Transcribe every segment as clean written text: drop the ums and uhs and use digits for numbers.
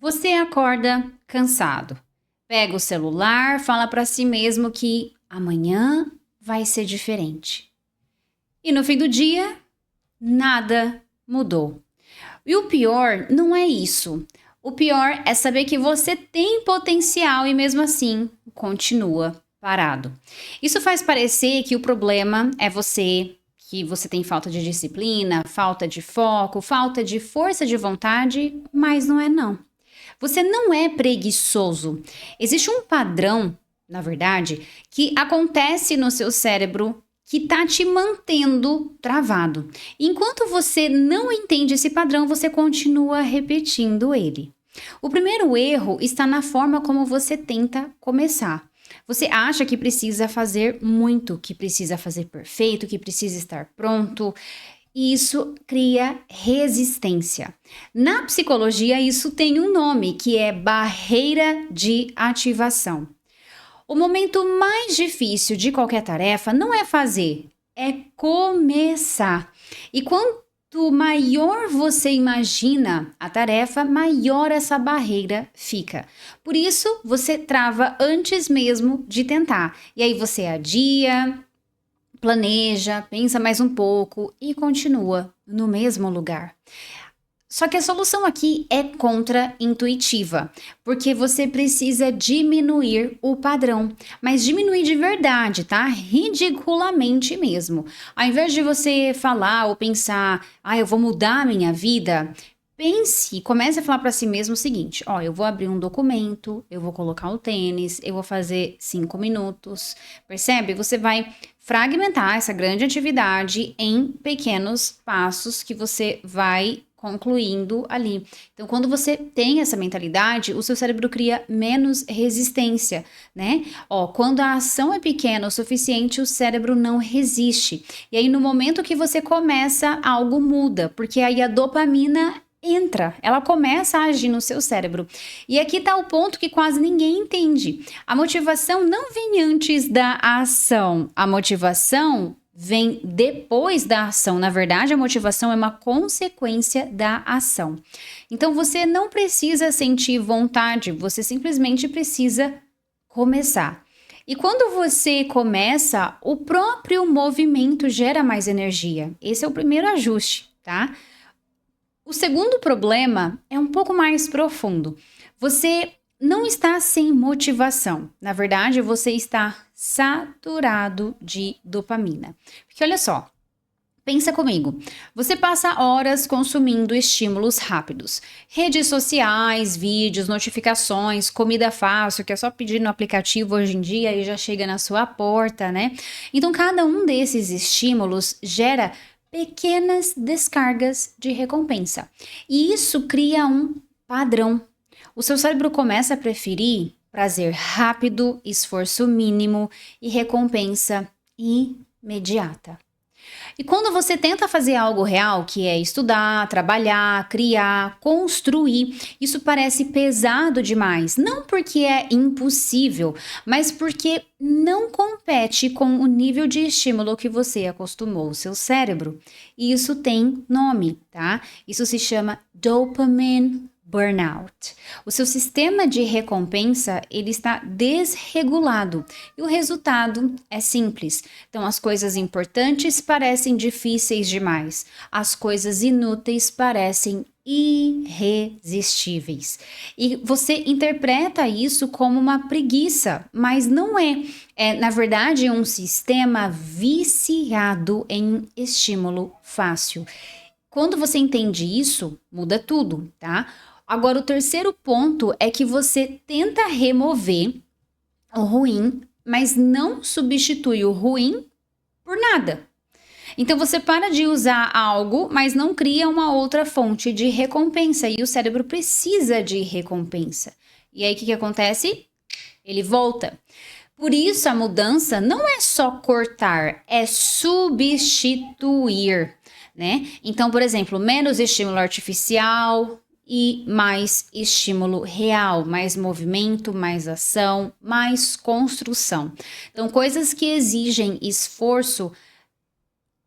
Você acorda cansado, pega o celular, fala para si mesmo que amanhã vai ser diferente. E no fim do dia, nada mudou. E o pior não é isso. O pior é saber que você tem potencial e mesmo assim continua parado. Isso faz parecer que o problema é você, que você tem falta de disciplina, falta de foco, falta de força de vontade, mas não é não. Você não é preguiçoso. Existe um padrão, na verdade, que acontece no seu cérebro que está te mantendo travado. Enquanto você não entende esse padrão, você continua repetindo ele. O primeiro erro está na forma como você tenta começar. Você acha que precisa fazer muito, que precisa fazer perfeito, que precisa estar pronto. E isso cria resistência. Na psicologia, isso tem um nome, que é barreira de ativação. O momento mais difícil de qualquer tarefa não é fazer, é começar. E quanto maior você imagina a tarefa, maior essa barreira fica. Por isso, você trava antes mesmo de tentar. E aí você adia, planeja, pensa mais um pouco e continua no mesmo lugar. Só que a solução aqui é contra-intuitiva, porque você precisa diminuir o padrão, mas diminuir de verdade, tá? Ridiculamente mesmo. Ao invés de você falar ou pensar, eu vou mudar a minha vida, pense, comece a falar para si mesmo o seguinte: eu vou abrir um documento, eu vou colocar o tênis, eu vou fazer 5 minutos. Percebe? Você vai fragmentar essa grande atividade em pequenos passos que você vai concluindo ali. Então, quando você tem essa mentalidade, o seu cérebro cria menos resistência, né? Quando a ação é pequena o suficiente, o cérebro não resiste. E aí, no momento que você começa, algo muda, porque aí a dopamina entra, ela começa a agir no seu cérebro. E aqui está o ponto que quase ninguém entende. A motivação não vem antes da ação. A motivação vem depois da ação. Na verdade, a motivação é uma consequência da ação. Então, você não precisa sentir vontade, você simplesmente precisa começar. E quando você começa, o próprio movimento gera mais energia. Esse é o primeiro ajuste, tá? O segundo problema é um pouco mais profundo. Você não está sem motivação. Na verdade, você está saturado de dopamina. Porque olha só, pensa comigo. Você passa horas consumindo estímulos rápidos. Redes sociais, vídeos, notificações, comida fácil, que é só pedir no aplicativo hoje em dia e já chega na sua porta, né? Então, cada um desses estímulos gera pequenas descargas de recompensa. E isso cria um padrão. O seu cérebro começa a preferir prazer rápido, esforço mínimo e recompensa imediata. E quando você tenta fazer algo real, que é estudar, trabalhar, criar, construir, isso parece pesado demais. Não porque é impossível, mas porque não compete com o nível de estímulo que você acostumou o seu cérebro. E isso tem nome, tá? Isso se chama dopamine burnout. O seu sistema de recompensa, ele está desregulado e o resultado é simples. Então, as coisas importantes parecem difíceis demais, as coisas inúteis parecem irresistíveis. E você interpreta isso como uma preguiça, mas não é. É, na verdade, um sistema viciado em estímulo fácil. Quando você entende isso, muda tudo, tá? Agora, o terceiro ponto é que você tenta remover o ruim, mas não substitui o ruim por nada. Então, você para de usar algo, mas não cria uma outra fonte de recompensa. E o cérebro precisa de recompensa. E aí, o que acontece? Ele volta. Por isso, a mudança não é só cortar, é substituir, né? Então, por exemplo, menos estímulo artificial e mais estímulo real, mais movimento, mais ação, mais construção. Então, coisas que exigem esforço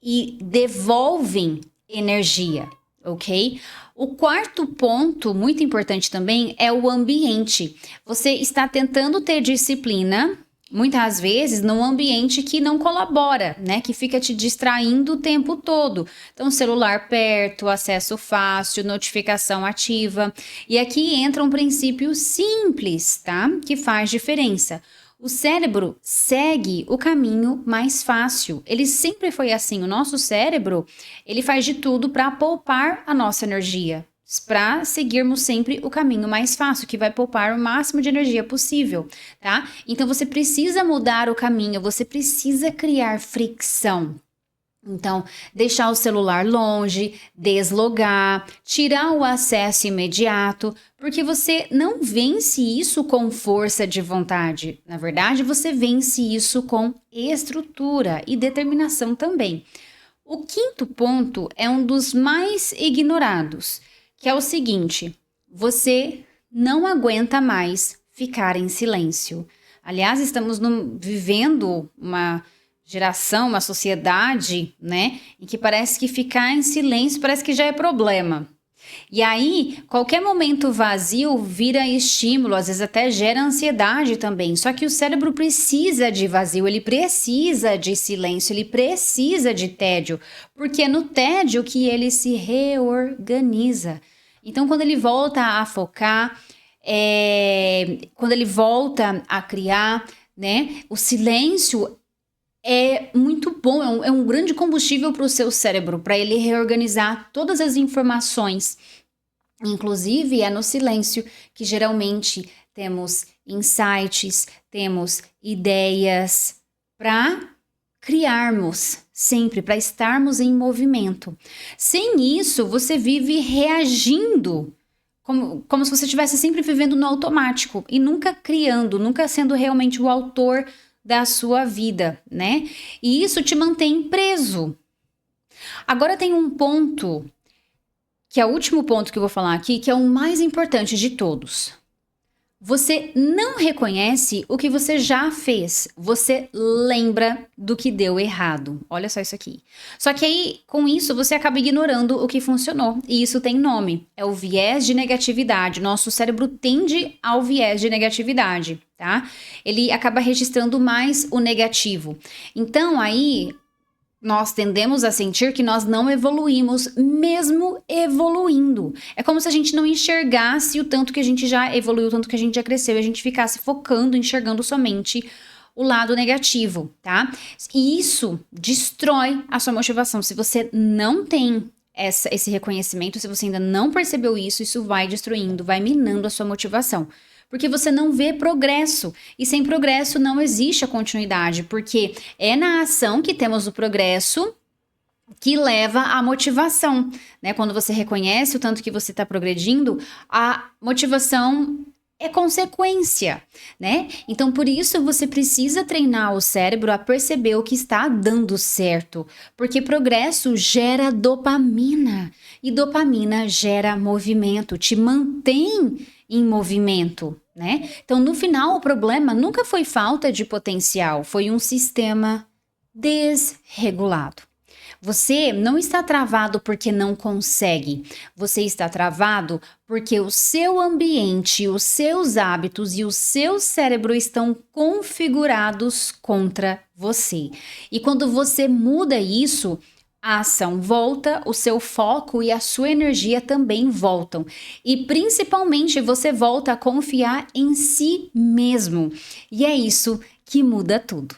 e devolvem energia. ok? O quarto ponto, muito importante também, é o ambiente. Você está tentando ter disciplina, muitas vezes, num ambiente que não colabora, né? Que fica te distraindo o tempo todo. Então, celular perto, acesso fácil, notificação ativa. E aqui entra um princípio simples, tá? Que faz diferença. O cérebro segue o caminho mais fácil. Ele sempre foi assim. O nosso cérebro, ele faz de tudo para poupar a nossa energia, para seguirmos sempre o caminho mais fácil, que vai poupar o máximo de energia possível, tá? Então você precisa mudar o caminho, você precisa criar fricção. Então, deixar o celular longe, deslogar, tirar o acesso imediato, porque você não vence isso com força de vontade. Na verdade, você vence isso com estrutura e determinação também. O quinto ponto é um dos mais ignorados, que é o seguinte: você não aguenta mais ficar em silêncio. Aliás, estamos vivendo uma geração, uma sociedade, né, em que parece que ficar em silêncio parece que já é problema. E aí, qualquer momento vazio vira estímulo, às vezes até gera ansiedade também. Só que o cérebro precisa de vazio, ele precisa de silêncio, ele precisa de tédio, porque é no tédio que ele se reorganiza. Então, quando ele volta a focar, quando ele volta a criar, né, o silêncio é muito bom, é um grande combustível para o seu cérebro, para ele reorganizar todas as informações. Inclusive, é no silêncio que geralmente temos insights, temos ideias para criarmos sempre, para estarmos em movimento. Sem isso, você vive reagindo, como se você estivesse sempre vivendo no automático e nunca criando, nunca sendo realmente o autor da sua vida, né? E isso te mantém preso. Agora tem um ponto, que é o último ponto que eu vou falar aqui, que é o mais importante de todos. Você não reconhece o que você já fez, você lembra do que deu errado. Olha só isso aqui. Só que aí, com isso, você acaba ignorando o que funcionou. E isso tem nome, é o viés de negatividade. Nosso cérebro tende ao viés de negatividade, tá? Ele acaba registrando mais o negativo. Então, aí nós tendemos a sentir que nós não evoluímos, mesmo evoluindo. É como se a gente não enxergasse o tanto que a gente já evoluiu, o tanto que a gente já cresceu, e a gente ficasse focando, enxergando somente o lado negativo, tá? E isso destrói a sua motivação. Se você não tem esse reconhecimento, se você ainda não percebeu isso, isso vai destruindo, vai minando a sua motivação. Porque você não vê progresso, e sem progresso não existe a continuidade, porque é na ação que temos o progresso que leva à motivação, né? Quando você reconhece o tanto que você está progredindo, a motivação é consequência, né? Então, por isso, você precisa treinar o cérebro a perceber o que está dando certo, porque progresso gera dopamina, e dopamina gera movimento, te mantém em movimento, né? Então, no final, o problema nunca foi falta de potencial, foi um sistema desregulado. Você não está travado porque não consegue, você está travado porque o seu ambiente, os seus hábitos e o seu cérebro estão configurados contra você. E quando você muda isso, a ação volta, o seu foco e a sua energia também voltam. E principalmente você volta a confiar em si mesmo. E é isso que muda tudo.